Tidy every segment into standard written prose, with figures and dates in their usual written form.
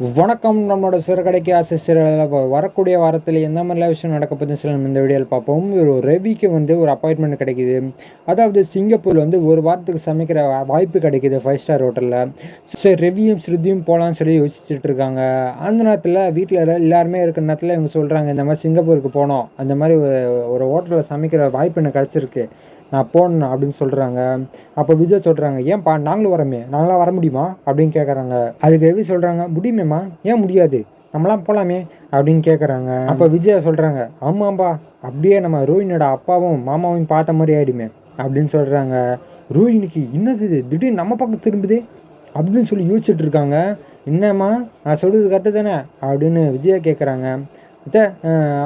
வணக்கம். நம்மளோட சிறுகடைக்கு ஆசிரியர் வரக்கூடிய வாரத்தில் எந்த மாதிரிலாம் விஷயம் நடக்க போகுதுன்னு சொல்லி நம்ம இந்த வீடியோவில் பார்ப்போம். ஒரு ரவிக்கு ஒரு அப்பாயின்மெண்ட் கிடைக்கிது. அதாவது சிங்கப்பூரில் ஒரு வாரத்துக்கு சமைக்கிற வாய்ப்பு கிடைக்கிது 5 ஸ்டார் ஹோட்டலில். சரி, ரவியும் ஸ்ருதியும் போகலான்னு சொல்லி யோசிச்சுட்டு இருக்காங்க. அந்த நேரத்தில் வீட்டில் எல்லாருமே இருக்கிற நேரத்தில் இவங்க சொல்கிறாங்க, இந்த மாதிரி சிங்கப்பூருக்கு போனோம், அந்த மாதிரி ஒரு ஹோட்டலில் சமைக்கிற வாய்ப்பு எனக்கு கிடச்சிருக்கு, நான் போகணும் அப்படின்னு சொல்கிறாங்க. அப்போ விஜய் சொல்கிறாங்க, ஏன்பா நாங்களும் வரோமே, நாங்களாம் வர முடியுமா அப்படின்னு கேட்குறாங்க. அதுக்கு ரவி சொல்கிறாங்க, முடியுமேம்மா, ஏன் முடியாது, நம்மளாம் போகலாமே அப்படின்னு கேட்குறாங்க. அப்போ விஜய் சொல்கிறாங்க, ஆமாம்பா, அப்படியே நம்ம ரோஹினியோட அப்பாவும் மாமாவும் பார்த்த மாதிரி ஆகிடுமே அப்படின்னு சொல்கிறாங்க. ரோஹினிக்கு என்னது இது திடீர்னு நம்ம பக்கம் திரும்புது அப்படின்னு சொல்லி யோசிச்சுட்டு இருக்காங்க. என்னம்மா நான் சொல்கிறது கரெக்டு தானே அப்படின்னு விஜயா கேட்குறாங்க. அத்தை,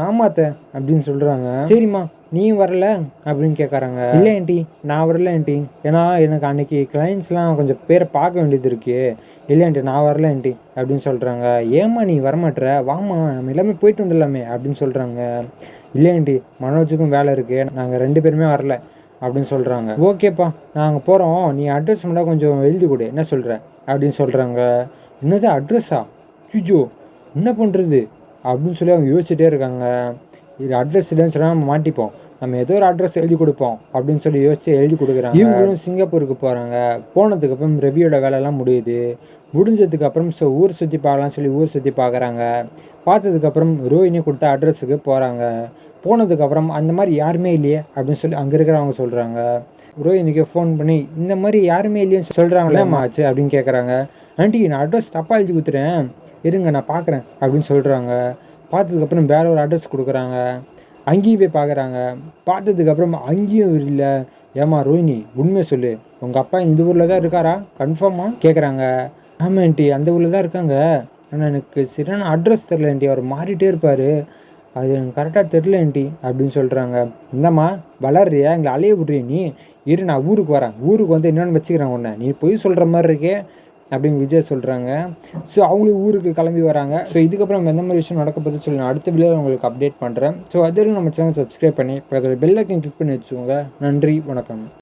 ஆமாம் அத்தை அப்படின்னு சொல்கிறாங்க. சரிம்மா நீயும் வரல அப்படின்னு கேட்குறாங்க. இல்லை ஆண்டி, நான் வரல ஆண்டி, ஏன்னா எனக்கு அன்றைக்கி கிளைண்ட்ஸ்லாம் கொஞ்சம் பேரை பார்க்க வேண்டியது இருக்கு. இல்லை ஆண்டி, நான் வரல ஆண்டி அப்படின்னு சொல்கிறாங்க. ஏம்மா நீ வரமாட்டுற, வாமா நம்ம எல்லாமே போயிட்டு வந்துடலாமே அப்படின்னு சொல்கிறாங்க. இல்லை ஆண்டி, மனோஜுக்கும் வேலை இருக்குது, நாங்கள் 2 பேருமே வரல அப்படின்னு சொல்கிறாங்க. ஓகேப்பா, நாங்கள் போகிறோம், நீ அட்ரஸ் மட்டும் கொஞ்சம் எழுதி கொடு, என்ன சொல்கிற அப்படின்னு சொல்கிறாங்க. என்னது அட்ரஸா, ஐயோ என்ன பண்ணுறது அப்படின்னு சொல்லி அவங்க யோசிச்சுட்டே இருக்காங்க. இது அட்ரஸ் இல்லைன்னு சொன்னால் நம்ம மாட்டிப்போம், நம்ம ஏதோ ஒரு அட்ரஸ் எழுதி கொடுப்போம் அப்படின்னு சொல்லி யோசிச்சு எழுதி கொடுக்குறாங்க. இவங்களும் சிங்கப்பூருக்கு போகிறாங்க. போனதுக்கப்புறம் ரவியோட வேலையெல்லாம் முடிஞ்சதுக்கப்புறம் ஊர் சுற்றி பார்க்கலாம்னு சொல்லி ஊர் சுற்றி பார்க்குறாங்க. பார்த்ததுக்கப்புறம் ரோஹினி கொடுத்த அட்ரஸுக்கு போகிறாங்க. போனதுக்கப்புறம் அந்த மாதிரி யாருமே இல்லையே அப்படின்னு சொல்லி அங்கே இருக்கிறவங்க சொல்கிறாங்க. ரோஹினிக்கு ஃபோன் பண்ணி இந்த மாதிரி யாருமே இல்லைன்னு சொல்கிறாங்களே ஆச்சு அப்படின்னு கேட்குறாங்க. ஆண்டி, நான் அட்ரஸ் தப்பாக எழுதி கொடுத்துட்டேன், இருங்க நான் பார்க்குறேன் அப்படின்னு சொல்கிறாங்க. பார்த்ததுக்கப்புறம் வேற ஒரு அட்ரஸ் கொடுக்குறாங்க. அங்கேயும் போய் பார்க்குறாங்க. பார்த்ததுக்கப்புறம் அங்கேயும் இல்லை. ஏமா ரோஹினி, உண்மையை சொல்லு, உங்கள் அப்பா இந்த ஊரில் தான் இருக்காரா, கன்ஃபார்மாக கேட்குறாங்க. ஆமாம் ஆண்டி, அந்த ஊரில் தான் இருக்காங்க, ஆனால் எனக்கு சரியான அட்ரஸ் தெரில ஆண்டி, அவர் மாறிட்டே இருப்பார், அது எனக்கு கரெக்டாக தெரில ஆண்டி அப்படின்னு சொல்கிறாங்க. இந்தம்மா வளர்றியா, எங்களை அலைய விட்றிய நீ, இரு நான் ஊருக்கு வரேன், ஊருக்கு என்னென்னு வச்சுக்கிறேன் உன்னை, நீ போய் சொல்கிற மாதிரி இருக்கே அப்படின்னு விஜய் சொல்கிறாங்க. ஸோ அவங்களும் ஊருக்கு கிளம்பி வராங்க. ஸோ இதுக்கப்புறம் எந்த மாதிரி விஷயம் நடக்க போகுதுன்னு சொல்லி நான் அடுத்த வீடியோவில் உங்களுக்கு அப்டேட் பண்ணுறேன். ஸோ அது வரைக்கும் நம்ம சேனல் சப்ஸ்கிரைப் பண்ணி பக்கத்தில் பெல் ஐக்கன் கிளிக் பண்ணி வச்சுக்கோங்க. நன்றி, வணக்கம்.